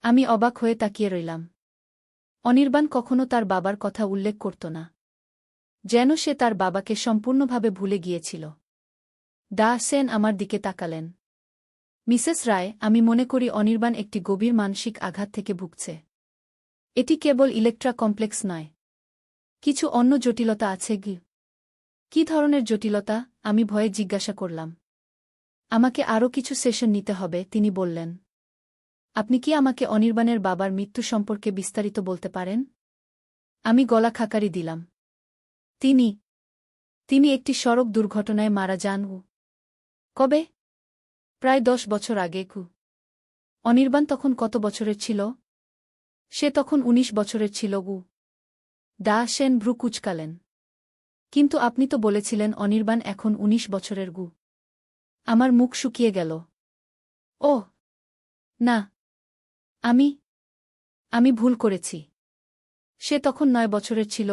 আমি অবাক হয়ে তাকিয়ে রইলাম। অনির্বাণ কখনো তার বাবার কথা উল্লেখ করত না, যেন সে তার বাবাকে সম্পূর্ণভাবে ভুলে গিয়েছিল। ডা সেন আমার দিকে তাকালেন। মিসেস রায়, আমি মনে করি অনির্বাণ একটি গভীর মানসিক আঘাত থেকে ভুগছে। এটি কেবল ইলেকট্রা কমপ্লেক্স নয়, কিছু অন্য জটিলতা আছে কি? কী ধরনের জটিলতা? আমি ভয়ে জিজ্ঞাসা করলাম। আমাকে আরও কিছু সেশন নিতে হবে, তিনি বললেন। আপনি কি আমাকে অনির্বাণের বাবার মৃত্যু সম্পর্কে বিস্তারিত বলতে পারেন? আমি গলা খাকারি দিলাম। তিনি একটি সড়ক দুর্ঘটনায় মারা যান। কবে? প্রায় 10 বছর আগে। অনির্বাণ তখন কত বছরের ছিল? সে তখন 19 বছরের ছিল। ডা সেন ভ্রু কুঁচকালেন। কিন্তু আপনি তো বলেছিলেন অনির্বাণ এখন 19 বছরের। আমার মুখ শুকিয়ে গেল। ওহ না, আমি ভুল করেছি। সে তখন 9 বছরের ছিল।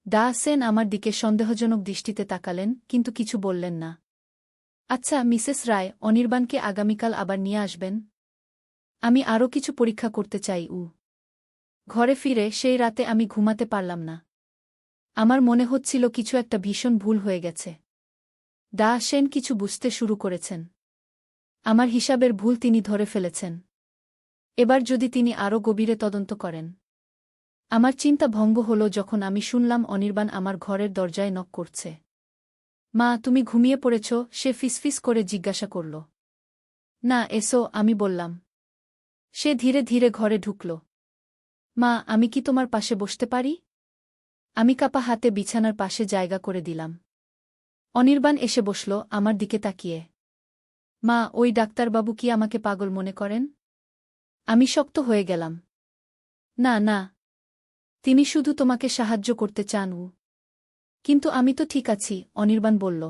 ডা সেন আমার দিকে সন্দেহজনক দৃষ্টিতে তাকালেন, কিন্তু কিছু বললেন না। আচ্ছা মিসেস রায়, অনির্বাণকে আগামীকাল আবার নিয়ে আসবেন? আমি আরও কিছু পরীক্ষা করতে চাই। ঘরে ফিরে সেই রাতে আমি ঘুমাতে পারলাম না। আমার মনে হচ্ছিল কিছু একটা ভীষণ ভুল হয়ে গেছে। ডা সেন কিছু বুঝতে শুরু করেছেন। আমার হিসাবের ভুল তিনি ধরে ফেলেছেন। এবার যদি তিনি আরও গভীরে তদন্ত করেন। আমার চিন্তা ভঙ্গ হল যখন আমি শুনলাম অনির্বাণ আমার ঘরের দরজায় নক করছে। মা, তুমি ঘুমিয়ে পড়েছ? সে ফিসফিস করে জিজ্ঞাসা করল। না, এসো, আমি বললাম। সে ধীরে ধীরে ঘরে ঢুকল। মা, আমি কি তোমার পাশে বসতে পারি? আমি কাপা হাতে বিছানার পাশে জায়গা করে দিলাম। অনির্বাণ এসে বসল, আমার দিকে তাকিয়ে। মা, ওই ডাক্তারবাবু কি আমাকে পাগল মনে করেন? আমি শক্ত হয়ে গেলাম। না না, তিনি শুধু তোমাকে সাহায্য করতে চান। কিন্তু আমি তো ঠিক আছি, অনির্বাণ বলল।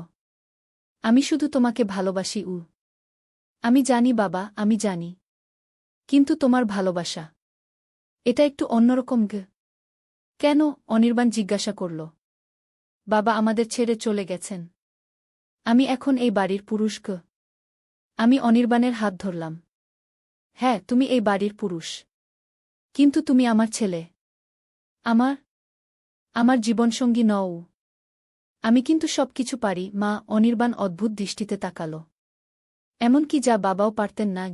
আমি শুধু তোমাকে ভালোবাসি। আমি জানি বাবা, আমি জানি। কিন্তু তোমার ভালোবাসা, এটা একটু অন্যরকম। কেন? অনির্বাণ জিজ্ঞাসা করল। বাবা আমাদের ছেড়ে চলে গেছেন। আমি এখন এই বাড়ির পুরুষ। আমি অনির্বাণের হাত ধরলাম। হ্যাঁ, তুমি এই বাড়ির পুরুষ। কিন্তু তুমি আমার ছেলে। আমার জীবনসঙ্গী নও। আমি কিন্তু সবকিছু পারি মা। অনির্বাণ অদ্ভুত দৃষ্টিতে তাকাল, এমনকি যা বাবাও পারতেন না।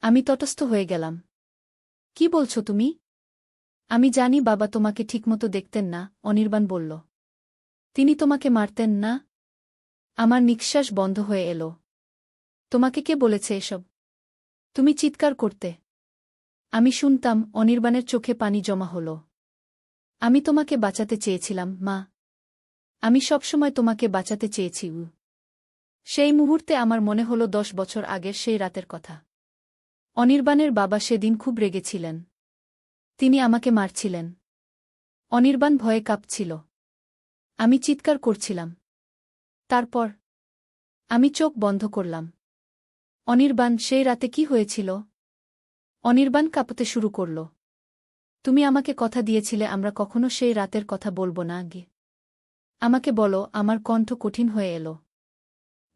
আমি তটস্থ হয়ে গেলাম। কি বলছো তুমি? আমি জানি বাবা তোমাকে ঠিকমতো দেখতেন না, অনির্বাণ বলল। তিনি তোমাকে মারতেন না? আমার নিঃশ্বাস বন্ধ হয়ে এল। তোমাকে কে বলেছে এসব? তুমি চিৎকার করতে। আমি শুনতাম। অনির্বাণের চোখে পানি জমা হল। আমি তোমাকে বাঁচাতে চেয়েছিলাম মা। আমি সবসময় তোমাকে বাঁচাতে চেয়েছি। সেই মুহূর্তে আমার মনে হল 10 বছর আগের সেই রাতের কথা। অনির্বাণের বাবা সেদিন খুব রেগেছিলেন। তিনি আমাকে মারছিলেন। অনির্বাণ ভয়ে কাঁপছিল। আমি চিৎকার করছিলাম। তারপর আমি চোখ বন্ধ করলাম। অনির্বাণ, সেই রাতে কি হয়েছিল? অনির্বাণ কাঁপতে শুরু করল। তুমি আমাকে কথা দিয়েছিলে আমরা কখনো সেই রাতের কথা বলবো না। আমাকে বলো। আমার কণ্ঠ কঠিন হয়ে এল।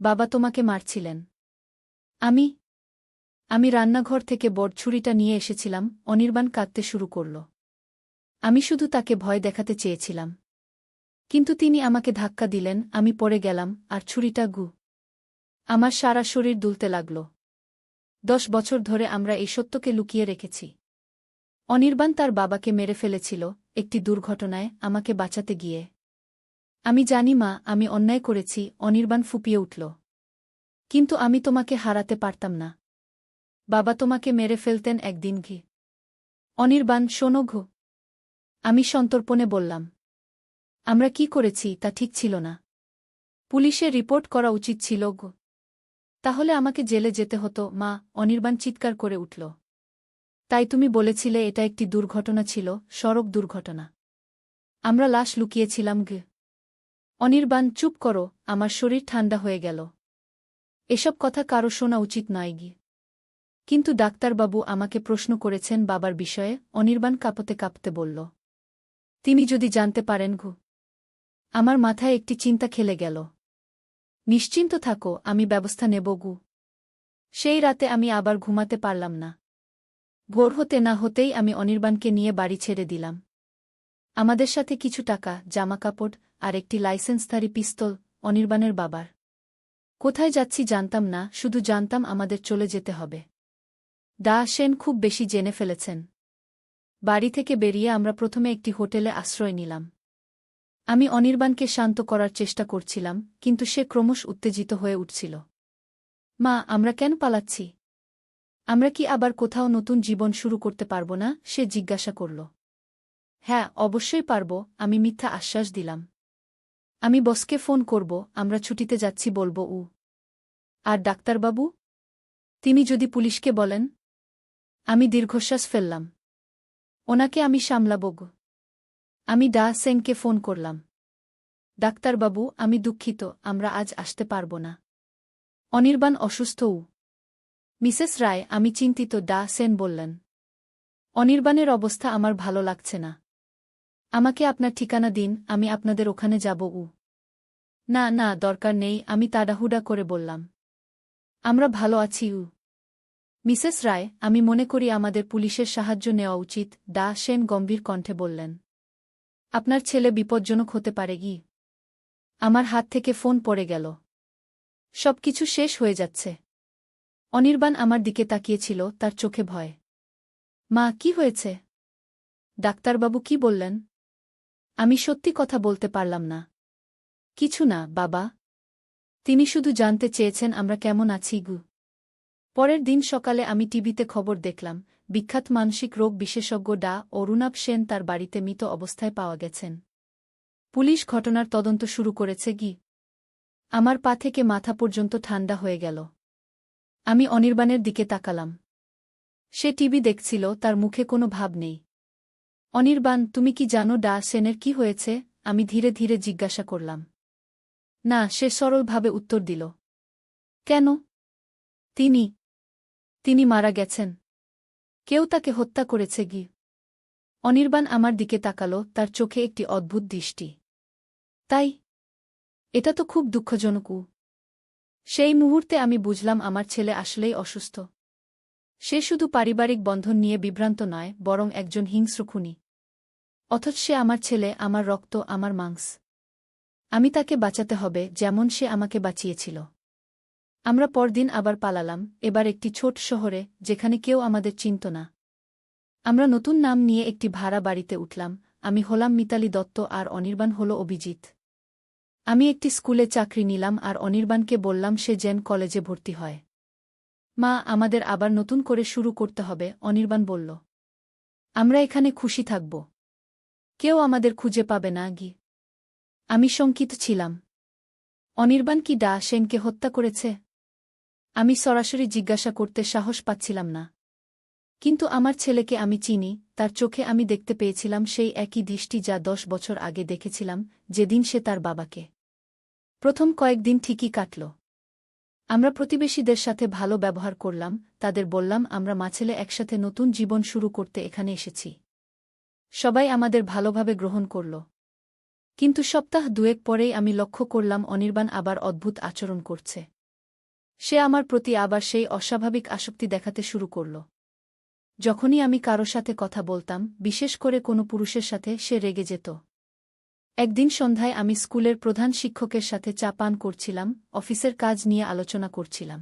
বাবা তোমাকে মারছিলেন। আমি রান্নাঘর থেকে বড় ছুরিটা নিয়ে এসেছিলাম। অনির্বাণ কাঁদতে শুরু করল। আমি শুধু তাকে ভয় দেখাতে চেয়েছিলাম। কিন্তু তিনি আমাকে ধাক্কা দিলেন, আমি পড়ে গেলাম, আর ছুরিটা আমার সারা শরীর দুলতে লাগল। 10 বছর ধরে আমরা এই সত্যকে লুকিয়ে রেখেছি। অনির্বাণ তার বাবাকে মেরে ফেলেছিল একটি দুর্ঘটনায় আমাকে বাঁচাতে গিয়ে। আমি জানি মা, আমি অন্যায় করেছি। অনির্বাণ ফুঁপিয়ে উঠল। কিন্তু আমি তোমাকে হারাতে পারতাম না। বাবা তোমাকে মেরে ফেলতেন একদিন। অনির্বাণ, শোনো। আমি সন্তর্পণে বললাম। আমরা কি করেছি তা ঠিক ছিল না। পুলিশে রিপোর্ট করা উচিত ছিল। তাহলে আমাকে জেলে যেতে হতো মা। অনির্বাণ চিৎকার করে উঠল। তাই তুমি বলেছিলে এটা একটি দুর্ঘটনা ছিল, সড়ক দুর্ঘটনা। আমরা লাশ লুকিয়েছিলাম। অনির্বাণ, চুপ করো। আমার শরীর ঠান্ডা হয়ে গেল। এসব কথা কারো শোনা উচিত নয়। কিন্তু ডাক্তারবাবু আমাকে প্রশ্ন করেছেন বাবার বিষয়ে, অনির্বাণ কাঁপতে কাঁপতে বলল। তিনি যদি জানতে পারেন। আমার মাথায় একটি চিন্তা খেলে গেল। নিশ্চিন্ত থাকো, আমি ব্যবস্থা নেব। সেই রাতে আমি আবার ঘুমাতে পারলাম না। ভোর হতে না হতেই আমি অনির্বাণকে নিয়ে বাড়ি ছেড়ে দিলাম। আমাদের সাথে কিছু টাকা, জামাকাপড় আর একটি লাইসেন্সধারী পিস্তল অনির্বাণের বাবার। কোথায় যাচ্ছি জানতাম না, শুধু জানতাম আমাদের চলে যেতে হবে। ডা সেন খুব বেশি জেনে ফেলেছেন। বাড়ি থেকে বেরিয়ে আমরা প্রথমে একটি হোটেলে আশ্রয় নিলাম। আমি অনির্বাণকে শান্ত করার চেষ্টা করছিলাম, কিন্তু সে ক্রমশ উত্তেজিত হয়ে উঠছিল। মা, আমরা কেন পালাচ্ছি? আমরা কি আবার কোথাও নতুন জীবন শুরু করতে পারব না? সে জিজ্ঞাসা করল। হ্যাঁ, অবশ্যই পারব, আমি মিথ্যা আশ্বাস দিলাম। আমি বসকে ফোন করব, আমরা ছুটিতে যাচ্ছি বলব। আর ডাক্তারবাবু? তিনি যদি পুলিশকে বলেন? আমি দীর্ঘশ্বাস ফেললাম। ওনাকে আমি সামলাব গো। আমি ডা সেনকে ফোন করলাম। ডাক্তারবাবু, আমি দুঃখিত, আমরা আজ আসতে পারব না। অনির্বাণ অসুস্থও। মিসেস রায়, আমি চিন্তিত, ডা সেন বললেন। অনির্বাণের অবস্থা আমার ভালো লাগছে না। আমাকে আপনার ঠিকানা দিন, আমি আপনাদের ওখানে যাব। না না, দরকার নেই, আমি তাড়াহুড়া করে বললাম। আমরা ভালো আছি। মিসেস রায়, আমি মনে করি আমাদের পুলিশের সাহায্য নেওয়া উচিত, ডা সেন গম্ভীর কণ্ঠে বললেন। আপনার ছেলে বিপজ্জনক হতে পারে কি? আমার হাত থেকে ফোন পড়ে গেল। সবকিছু শেষ হয়ে যাচ্ছে। অনির্বাণ আমার দিকে তাকিয়েছিল, তার চোখে ভয়। মা, কি হয়েছে? ডাক্তারবাবু কি বললেন? আমি সত্যি কথা বলতে পারলাম না। কিছু না, বাবা। তিনি শুধু জানতে চেয়েছেন আমরা কেমন আছি। পরের দিন সকালে আমি টিভিতে খবর দেখলাম, বিখ্যাত মানসিক রোগ বিশেষজ্ঞ ডা অরুণাভ সেন তার বাড়িতে মৃত অবস্থায় পাওয়া গেছেন। পুলিশ ঘটনার তদন্ত শুরু করেছে। আমার পা থেকে মাথা পর্যন্ত ঠান্ডা হয়ে গেল। আমি অনির্বাণের দিকে তাকালাম। সে টিভি দেখছিল, তার মুখে কোনো ভাব নেই। অনির্বাণ, তুমি কি জানো ডা সেনের কি হয়েছে? আমি ধীরে ধীরে জিজ্ঞাসা করলাম। না, সে সরলভাবে উত্তর দিল। কেন? তিনি মারা গেছেন। কেউ তাকে হত্যা করেছে। অনির্বাণ আমার দিকে তাকাল, তার চোখে একটি অদ্ভুত দৃষ্টি। তাই? এটা তো খুব দুঃখজনক। সেই মুহূর্তে আমি বুঝলাম আমার ছেলে আসলেই অসুস্থ। সে শুধু পারিবারিক বন্ধন নিয়ে বিভ্রান্ত নয়, বরং একজন হিংস্র খুনি। অথচ সে আমার ছেলে, আমার রক্ত, আমার মাংস। আমি তাকে বাঁচাতে হবে, যেমন সে আমাকে বাঁচিয়েছিল। আমরা পরদিন আবার পালালাম, এবার একটি ছোট শহরে, যেখানে কেউ আমাদের চিনত না। আমরা নতুন নাম নিয়ে একটি ভাড়া বাড়িতে উঠলাম। আমি হলাম মিতালি দত্ত আর অনির্বাণ হল অভিজিৎ। আমি একটি স্কুলে চাকরি নিলাম আর অনির্বাণকে বললাম সে যেন কলেজে ভর্তি হয়। মা, আমাদের আবার নতুন করে শুরু করতে হবে, অনির্বাণ বলল। আমরা এখানে খুশি থাকব। কেউ আমাদের খুঁজে পাবে না। আমি শঙ্কিত ছিলাম। অনির্বাণ কি ডা সেনকে হত্যা করেছে? আমি সরাসরি জিজ্ঞাসা করতে সাহস পাচ্ছিলাম না। কিন্তু আমার ছেলেকে আমি চিনি, তার চোখে আমি দেখতে পেয়েছিলাম সেই একই দৃষ্টি যা 10 বছর আগে দেখেছিলাম, যেদিন সে তার বাবাকে। প্রথম কয়েকদিন ঠিকই কাটল। আমরা প্রতিবেশীদের সাথে ভালো ব্যবহার করলাম, তাদের বললাম আমরা মাছেলে একসাথে নতুন জীবন শুরু করতে এখানে এসেছি। সবাই আমাদের ভালোভাবে গ্রহণ করল। কিন্তু সপ্তাহ দুয়েক পরেই আমি লক্ষ্য করলাম অনির্বাণ আবার অদ্ভুত আচরণ করছে। সে আমার প্রতি আবার সেই অস্বাভাবিক আসক্তি দেখাতে শুরু করল। যখনই আমি কারো সাথে কথা বলতাম, বিশেষ করে কোনো পুরুষের সাথে, সে রেগে যেত। একদিন সন্ধ্যায় আমি স্কুলের প্রধান শিক্ষকের সাথে চা পান করছিলাম, অফিসের কাজ নিয়ে আলোচনা করছিলাম।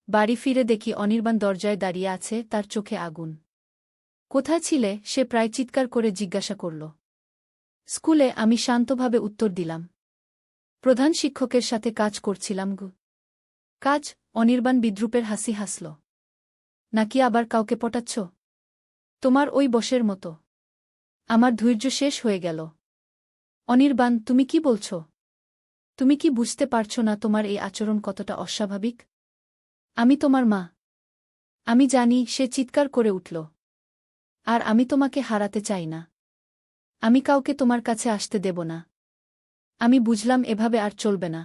বাড়ি ফিরে দেখি অনির্বাণ দরজায় দাঁড়িয়ে আছে, তার চোখে আগুন। কোথায় ছিলে? সে প্রায় চিৎকার করে জিজ্ঞাসা করল। স্কুলে, আমি শান্তভাবে উত্তর দিলাম। প্রধান শিক্ষকের সাথে কাজ করছিলাম। কাজ? অনির্বাণ বিদ্রূপের হাসি হাসল। নাকি আবার কাউকে পটাচ্ছ? তোমার ওই বসের মতো। আমার ধৈর্য শেষ হয়ে গেল। অনির্বাণ, তুমি কি বলছ? তুমি কি বুঝতে পারছ না তোমার এই আচরণ কতটা অস্বাভাবিক? আমি তোমার মা। আমি জানি, সে চিৎকার করে উঠল। আর আমি তোমাকে হারাতে চাই না। আমি কাউকে তোমার কাছে আসতে দেব না। আমি বুঝলাম এভাবে আর চলবে না।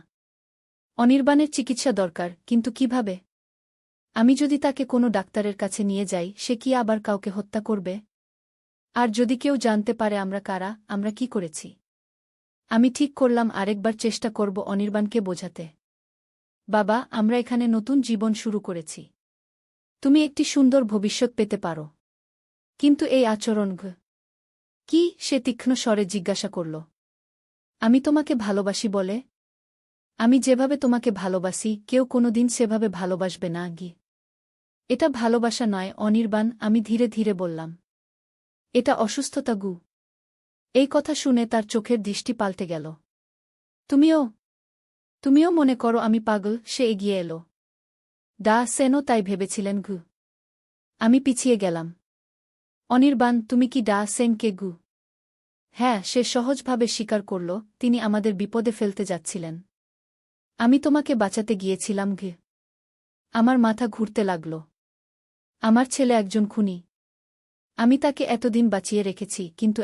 অনির্বাণের চিকিৎসা দরকার, কিন্তু কিভাবে? আমি যদি তাকে কোনো ডাক্তারের কাছে নিয়ে যাই, সে কি আবার কাউকে হত্যা করবে? আর যদি কেউ জানতে পারে আমরা কারা, আমরা কি করেছি? আমি ঠিক করলাম আরেকবার চেষ্টা করব অনির্বাণকে বোঝাতে। বাবা, আমরা এখানে নতুন জীবন শুরু করেছি। তুমি একটি সুন্দর ভবিষ্যৎ পেতে পারো। কিন্তু এই আচরণ কি? সে তীক্ষ্ণ স্বরে জিজ্ঞাসা করল। আমি তোমাকে ভালোবাসি বলে? আমি যেভাবে তোমাকে ভালোবাসি কেউ কোনোদিন সেভাবে ভালোবাসবে না গি। এটা ভালোবাসা নয় অনির্বাণ, আমি ধীরে ধীরে বললাম। এটা অসুস্থতা গু। এই কথা শুনে তার চোখের দৃষ্টি পাল্টে গেল। তুমিও মনে করো আমি পাগল? সে এগিয়ে এলো। ডা সেনও তাই ভেবেছিলেন গু। আমি পিছিয়ে গেলাম। অনির্বাণ, তুমি কি ডা সেনকে গু? হ্যাঁ, সে সহজভাবে স্বীকার করল, তিনি আমাদের বিপদে ফেলতে যাচ্ছিলেন। আমি তোমাকে বাঁচাতে গিয়েছিলাম ঘে। আমার মাথা ঘুরতে লাগল। আমার ছেলে একজন খুনি। আমি তাকে এতদিন বাঁচিয়ে রেখেছি, কিন্তু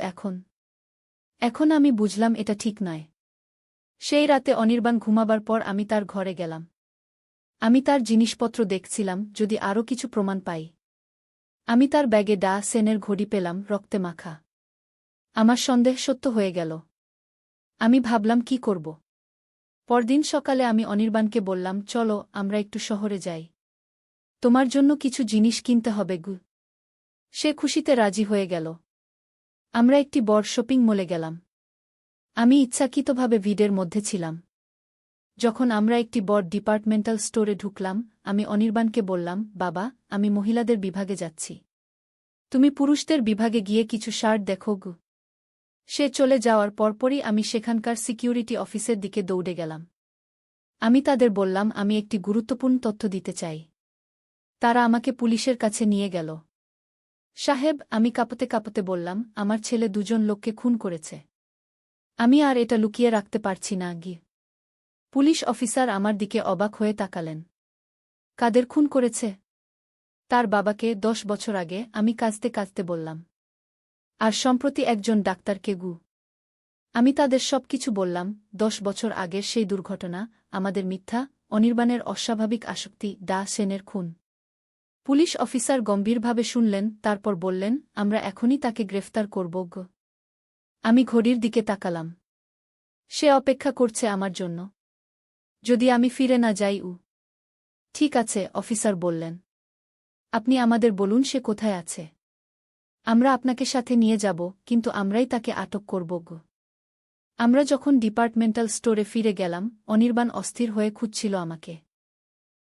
এখন আমি বুঝলাম এটা ঠিক নয়। সেই রাতে অনির্বাণ ঘুমাবার পর আমি তার ঘরে গেলাম। আমি তার জিনিসপত্র দেখছিলাম, যদি আরও কিছু প্রমাণ পাই। আমি তার ব্যাগে ডা সেনের ঘড়ি পেলাম, রক্তে মাখা। আমার সন্দেহ সত্য হয়ে গেল। আমি ভাবলাম কি করব। পরদিন সকালে আমি অনির্বাণকে বললাম, চলো আমরা একটু শহরে যাই। তোমার জন্য কিছু জিনিস কিনতে হবে গু। সে খুশিতে রাজি হয়ে গেল। আমরা একটি বড় শপিং মলে গেলাম। আমি ইচ্ছাকৃতভাবে ভিড়ের মধ্যে ছিলাম। যখন আমরা একটি বড় ডিপার্টমেন্টাল স্টোরে ঢুকলাম, আমি অনির্বাণকে বললাম, বাবা, আমি মহিলাদের বিভাগে যাচ্ছি। তুমি পুরুষদের বিভাগে গিয়ে কিছু শার্ট দেখো গু। সে চলে যাওয়ার পরপরই আমি সেখানকার সিকিউরিটি অফিসের দিকে দৌড়ে গেলাম। আমি তাদের বললাম, আমি একটি গুরুত্বপূর্ণ তথ্য দিতে চাই। তারা আমাকে পুলিশের কাছে নিয়ে গেল। সাহেব, আমি কাঁপতে কাঁপতে বললাম, আমার ছেলে দুজন লোককে খুন করেছে। আমি আর এটা লুকিয়ে রাখতে পারছি না গি। পুলিশ অফিসার আমার দিকে অবাক হয়ে তাকালেন। কাদের খুন করেছে? তার বাবাকে 10 বছর আগে, আমি কাঁদতে কাঁদতে বললাম। আর সম্প্রতি একজন ডাক্তারকে গু। আমি তাদের সবকিছু বললাম, 10 বছর আগের সেই দুর্ঘটনা, আমাদের মিথ্যা, অনির্বাণের অস্বাভাবিক আসক্তি, ডা সেনের খুন। পুলিশ অফিসার গম্ভীরভাবে শুনলেন, তারপর বললেন, আমরা এখনই তাকে গ্রেফতার করব গো। আমি ঘড়ির দিকে তাকালাম। সে অপেক্ষা করছে আমার জন্য। যদি আমি ফিরে না যাই ঠিক আছে, অফিসার বললেন। আপনি আমাদের বলুন সে কোথায় আছে। আমরা আপনাকে সাথে নিয়ে যাব, কিন্তু আমরাই তাকে আটক করব গো। আমরা যখন ডিপার্টমেন্টাল স্টোরে ফিরে গেলাম, অনির্বাণ অস্থির হয়ে খুঁজছিল আমাকে।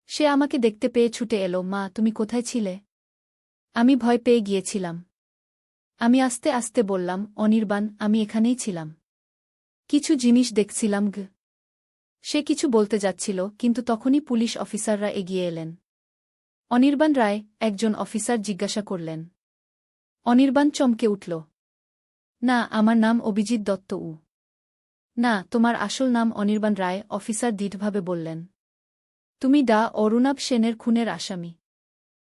সে আমাকে দেখতে পেয়ে ছুটে এলো, মা, তুমি কোথায় ছিলে? আমি ভয় পেয়ে গিয়েছিলাম। আমি আস্তে আস্তে বললাম, অনির্বাণ, আমি এখানেই ছিলাম। কিছু জিনিস দেখছিলাম গ। সে কিছু বলতে যাচ্ছিল, কিন্তু তখনই পুলিশ অফিসাররা এগিয়ে এলেন। অনির্বাণ রায়? একজন অফিসার জিজ্ঞাসা করলেন। অনির্বাণ চমকে উঠল। না, আমার নাম অভিজিৎ দত্ত। না, তোমার আসল নাম অনির্বাণ রায়, অফিসার দৃঢ়ভাবে বললেন। তুমি ডা অরুণাভ সেনের খুনের আসামি।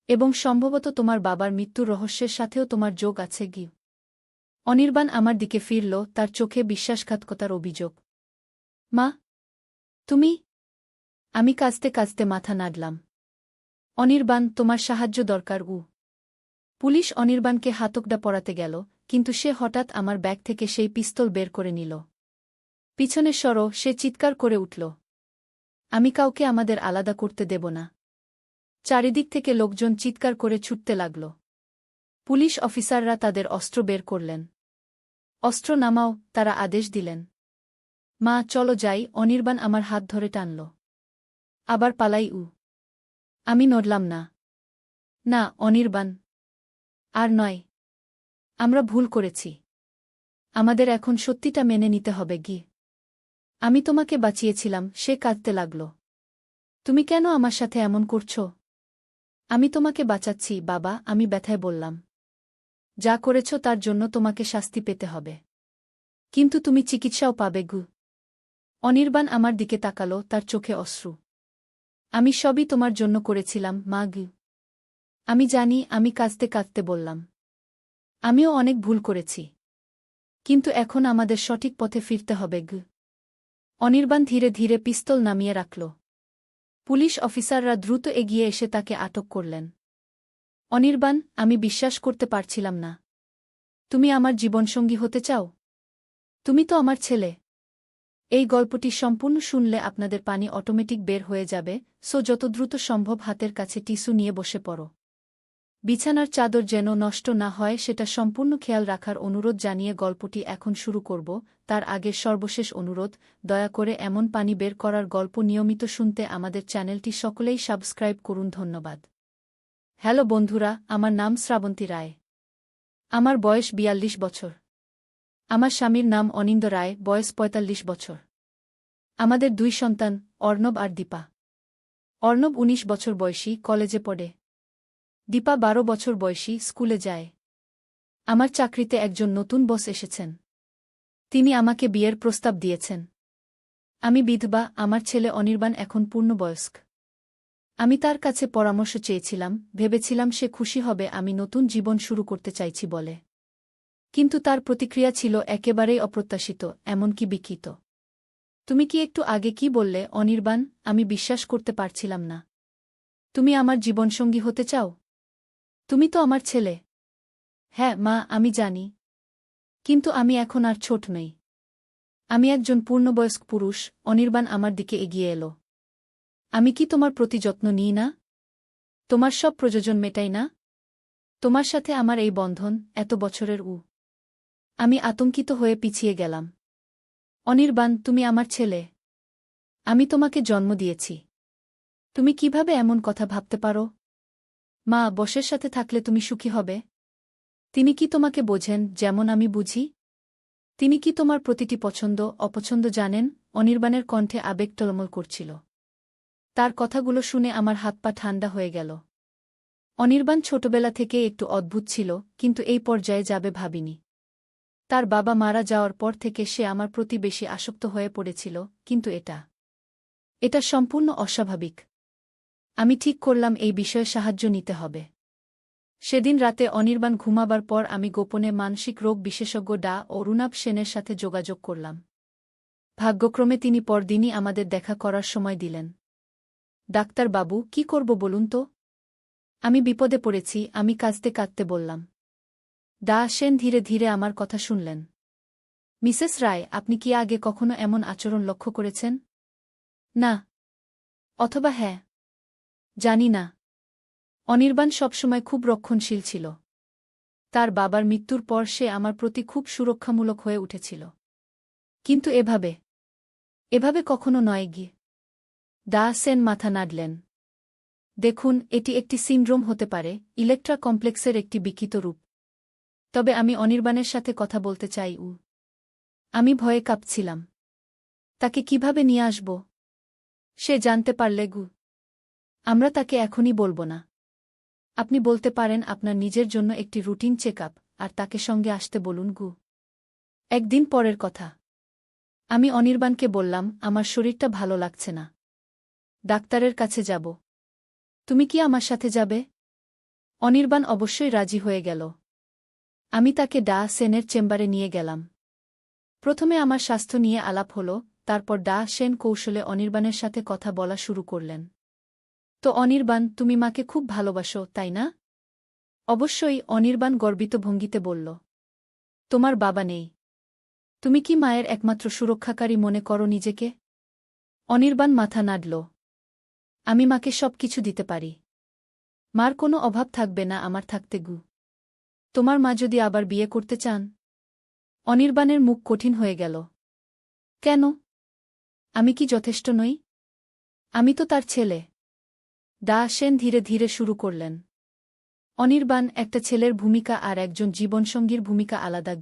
এবং সম্ভবত তোমার বাবার মৃত্যুর রহস্যের সাথেও তোমার যোগ আছে গি। অনির্বাণ আমার দিকে ফিরল, তার চোখে বিশ্বাসঘাতকতার অভিযোগ। মা, তুমি? আমি কাঁদতে কাঁদতে মাথা নাড়লাম। অনির্বাণ, তোমার সাহায্য দরকার। পুলিশ অনির্বাণকে হাতকড়া পরাতে গেল, কিন্তু সে হঠাৎ আমার ব্যাগ থেকে সেই পিস্তল বের করে নিল। পিছনে সরো, সে চিৎকার করে উঠল। আমি কাউকে আমাদের আলাদা করতে দেব না। চারিদিক থেকে লোকজন চিৎকার করে ছুটতে লাগল। পুলিশ অফিসাররা তাদের অস্ত্র বের করলেন। অস্ত্র নামাও, তারা আদেশ দিলেন। মা, চলো যাই। অনির্বাণ আমার হাত ধরে টানল। আবার পালাই। আমি নড়লাম না। না, অনির্বাণ, আর নয়। আমরা ভুল করেছি। আমাদের এখন সত্যিটা মেনে নিতে হবে গি। আমি তোমাকে বাঁচিয়েছিলাম। সে কাঁদতে লাগল। তুমি কেন আমার সাথে এমন করছো? আমি তোমাকে বাঁচাচ্ছি বাবা, আমি ব্যথায় বললাম। যা করেছ তার জন্য তোমাকে শাস্তি পেতে হবে। কিন্তু তুমি চিকিৎসাও পাবে গু। অনির্বাণ আমার দিকে তাকালো, তার চোখে অশ্রু। আমি সবই তোমার জন্য করেছিলাম মা গু। আমি জানি, আমি কাঁদতে কাঁদতে বললাম। আমিও অনেক ভুল করেছি। কিন্তু এখন আমাদের সঠিক পথে ফিরতে হবে গু। অনির্বাণ ধীরে ধীরে পিস্তল নামিয়ে রাখল। পুলিশ অফিসাররা দ্রুত এগিয়ে এসে তাকে আটক করলেন। অনির্বাণ, আমি বিশ্বাস করতে পারছিলাম না। তুমি আমার জীবনসঙ্গী হতে চাও? তুমি তো আমার ছেলে। এই গল্পটি সম্পূর্ণ শুনলে আপনাদের পানি অটোমেটিক বের হয়ে যাবে, যত দ্রুত সম্ভব হাতের কাছে টিস্যু নিয়ে বসে পড়ো। বিছানার চাদর যেন নষ্ট না হয় সেটা সম্পূর্ণ খেয়াল রাখার অনুরোধ জানিয়ে গল্পটি এখন শুরু করব। তার আগের সর্বশেষ অনুরোধ, দয়া করে এমন পানি বের করার গল্প নিয়মিত শুনতে আমাদের চ্যানেলটি সকলেই সাবস্ক্রাইব করুন। ধন্যবাদ। হ্যালো বন্ধুরা, আমার নাম শ্রাবন্তী রায়। আমার বয়স ৪২ বছর। আমার স্বামীর নাম অনিন্দ রায়, বয়স ৪৫ বছর। আমাদের ২ সন্তান, অর্ণব আর দীপা। অর্ণব ১৯ বছর বয়সী, কলেজে পড়ে। দীপা ১২ বছর বয়সী, স্কুলে যায়। আমার চাকরিতে একজন নতুন বস এসেছেন। তিনি আমাকে বিয়ের প্রস্তাব দিয়েছেন। আমি বিধবা, আমার ছেলে অনির্বাণ এখন পূর্ণবয়স্ক। আমি তার কাছে পরামর্শ চেয়েছিলাম, ভেবেছিলাম সে খুশি হবে আমি নতুন জীবন শুরু করতে চাইছি বলে। কিন্তু তার প্রতিক্রিয়া ছিল একেবারেই অপ্রত্যাশিত, এমনকি বিকৃত। তুমি কি একটু আগে কি বললে অনির্বাণ? আমি বিশ্বাস করতে পারছিলাম না। তুমি আমার জীবনসঙ্গী হতে চাও? তুমি তো আমার ছেলে। হ্যাঁ মা, আমি জানি। কিন্তু আমি এখন আর ছোট নই। আমি একজন পূর্ণবয়স্ক পুরুষ। অনির্বাণ আমার দিকে এগিয়ে এলো। আমি কি তোমার প্রতি যত্ন নিই না? তোমার সব প্রয়োজন মেটাই না? তোমার সাথে আমার এই বন্ধন, এত বছরের। আমি আতঙ্কিত হয়ে পিছিয়ে গেলাম। অনির্বাণ, তুমি আমার ছেলে। আমি তোমাকে জন্ম দিয়েছি। তুমি কিভাবে এমন কথা ভাবতে পারো? মা, বসের সাথে থাকলে তুমি সুখী হবে। তিনি কি তোমাকে বোঝেন যেমন আমি বুঝি? তিনি কি তোমার প্রতিটি পছন্দ অপছন্দ জানেন? অনির্বাণের কণ্ঠে আবেগ টলমল করছিল। তার কথাগুলো শুনে আমার হাত পা ঠান্ডা হয়ে গেল। অনির্বাণ ছোটবেলা থেকে একটু অদ্ভুত ছিল, কিন্তু এই পর্যায়ে যাবে ভাবিনি। তার বাবা মারা যাওয়ার পর থেকে সে আমার প্রতি বেশি আসক্ত হয়ে পড়েছিল, কিন্তু এটা সম্পূর্ণ অস্বাভাবিক। আমি ঠিক করলাম এই বিষয়ে সাহায্য নিতে হবে। সেদিন রাতে অনির্বাণ ঘুমাবার পর আমি গোপনে মানসিক রোগ বিশেষজ্ঞ ডা. অরুণাভ সেনের সাথে যোগাযোগ করলাম। ভাগ্যক্রমে তিনি পরদিনই আমাদের দেখা করার সময় দিলেন। ডাক্তার বাবু, কি করব বলুন তো? আমি বিপদে পড়েছি, আমি কাঁদতে কাঁদতে বললাম। ডা. সেন ধীরে ধীরে আমার কথা শুনলেন। মিসেস রায়, আপনি কি আগে কখনো এমন আচরণ লক্ষ্য করেছেন? না। অথবা হ্যাঁ। জানি না। অনির্বাণ সবসময় খুব রক্ষণশীল ছিল। তার বাবার মৃত্যুর পর সে আমার প্রতি খুব সুরক্ষামূলক হয়ে উঠেছিল। কিন্তু এভাবে কখনো নয় গিয়ে। ডা. সেন মাথা নাড়লেন। দেখুন, এটি একটি সিন্ড্রোম হতে পারে, ইলেকট্রা কমপ্লেক্সের একটি বিকৃত রূপ। তবে আমি অনির্বাণের সাথে কথা বলতে চাই। আমি ভয়ে কাঁপছিলাম। তাকে কিভাবে নিয়ে আসব? সে জানতে পারলে আমরা তাকে এখনই বলব না। আপনি বলতে পারেন আপনার নিজের জন্য একটি রুটিন চেকআপ, আর তাকে সঙ্গে আসতে বলুন। একদিন পরের কথা। আমি অনির্বাণকে বললাম, আমার শরীরটা ভালো লাগছে না। ডাক্তারের কাছে যাব। তুমি কি আমার সাথে যাবে? অনির্বাণ অবশ্যই রাজি হয়ে গেল। আমি তাকে ডা. সেনের চেম্বারে নিয়ে গেলাম। প্রথমে আমার স্বাস্থ্য নিয়ে আলাপ হল, তারপর ডা. সেন কৌশলে অনির্বাণের সাথে কথা বলা শুরু করলেন। তো অনির্বাণ, তুমি মাকে খুব ভালোবাসো, তাই না? অবশ্যই, অনির্বাণ গর্বিত ভঙ্গিতে বলল। তোমার বাবা নেই। তুমি কি মায়ের একমাত্র সুরক্ষাকারী মনে করো নিজেকে? অনির্বাণ মাথা নাড়ল। আমি মাকে সবকিছু দিতে পারি। মার কোনো অভাব থাকবে না আমার থাকতে। তোমার মা যদি আবার বিয়ে করতে চান? অনির্বাণের মুখ কঠিন হয়ে গেল। কেন? আমি কি যথেষ্ট নই? আমি তো তার ছেলে। ডা. সেন ধীরে ধীরে শুরু করলেন। অনির্বাণ, একটা ছেলের ভূমিকা আর একজন জীবনসঙ্গীর ভূমিকা আলাদা।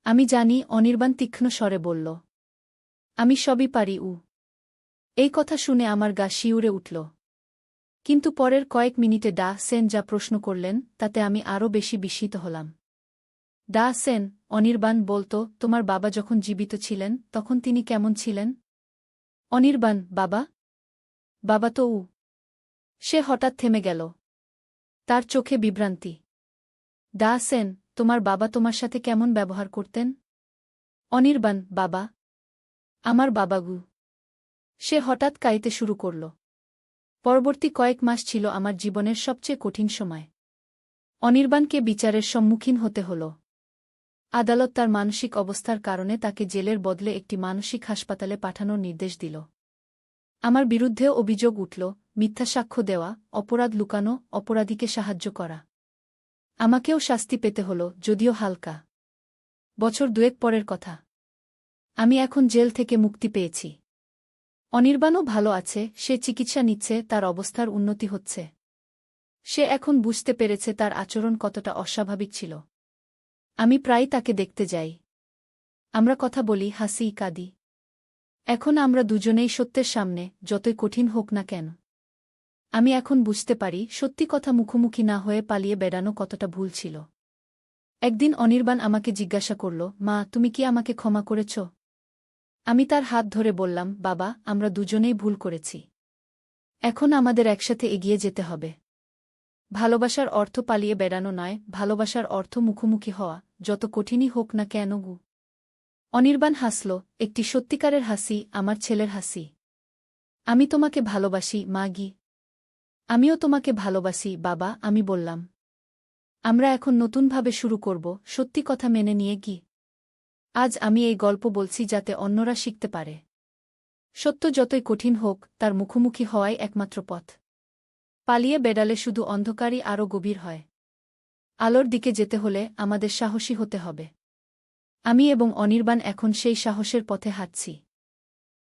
আমি জানি, অনির্বাণ তীক্ষ্ণ স্বরে বলল। আমি সবই পারি। এই কথা শুনে আমার গা শিউরে উঠল। কিন্তু পরের কয়েক মিনিটে ডা. সেন যা প্রশ্ন করলেন তাতে আমি আরও বেশি বিস্মিত হলাম। ডা. সেন, অনির্বাণ বলতো, তোমার বাবা যখন জীবিত ছিলেন তখন তিনি কেমন ছিলেন? অনির্বাণ, বাবা? বাবা তো। সে হঠাৎ থেমে গেল। তার চোখে বিভ্রান্তি। ডা. সেন, তোমার বাবা তোমার সাথে কেমন ব্যবহার করতেন? অনির্বাণ, বাবা? আমার বাবা। সে হঠাৎ কাঁদতে শুরু করল। পরবর্তী কয়েক মাস ছিল আমার জীবনের সবচেয়ে কঠিন সময়। অনির্বাণকে বিচারের সম্মুখীন হতে হল। আদালত তার মানসিক অবস্থার কারণে তাকে জেলের বদলে একটি মানসিক হাসপাতালে পাঠানোর নির্দেশ দিল। আমার বিরুদ্ধেও অভিযোগ উঠল, মিথ্যা সাক্ষ্য দেওয়া, অপরাধ লুকানো, অপরাধীকে সাহায্য করা। আমাকেও শাস্তি পেতে হল, যদিও হালকা। বছর দুয়েক পরের কথা। আমি এখন জেল থেকে মুক্তি পেয়েছি। অনির্বাণও ভালো আছে, সে চিকিৎসা নিচ্ছে, তার অবস্থার উন্নতি হচ্ছে। সে এখন বুঝতে পেরেছে তার আচরণ কতটা অস্বাভাবিক ছিল। আমি প্রায়ই তাকে দেখতে যাই। আমরা কথা বলি, হাসি, কাঁদি। এখন আমরা দুজনেই সত্যের সামনে, যতই কঠিন হোক না কেন। আমি এখন বুঝতে পারি, সত্যি কথা মুখোমুখি না হয়ে পালিয়ে বেড়ানো কতটা ভুল ছিল। একদিন অনির্বাণ আমাকে জিজ্ঞাসা করল, মা, তুমি কি আমাকে ক্ষমা করেছ? আমি তার হাত ধরে বললাম, বাবা, আমরা দুজনেই ভুল করেছি। এখন আমাদের একসাথে এগিয়ে যেতে হবে। ভালোবাসার অর্থ পালিয়ে বেড়ানো নয়, ভালোবাসার অর্থ মুখোমুখি হওয়া, যত কঠিনই হোক না কেন। অনির্বাণ হাসল, একটি সত্যিকারের হাসি, আমার ছেলের হাসি। আমি তোমাকে ভালোবাসি, মাগি। আমিও তোমাকে ভালোবাসি, বাবা, আমি বললাম। আমরা এখন নতুনভাবে শুরু করব, সত্যি কথা মেনে নিয়ে কি। আজ আমি এই গল্প বলছি যাতে অন্যরা শিখতে পারে। সত্য যতই কঠিন হোক, তার মুখোমুখি হওয়াই একমাত্র পথ। পালিয়ে বেড়ালে শুধু অন্ধকারই আরও গভীর হয়। আলোর দিকে যেতে হলে আমাদের সাহসী হতে হবে। আমি এবং অনির্বাণ এখন সেই সাহসের পথে হাঁটছি।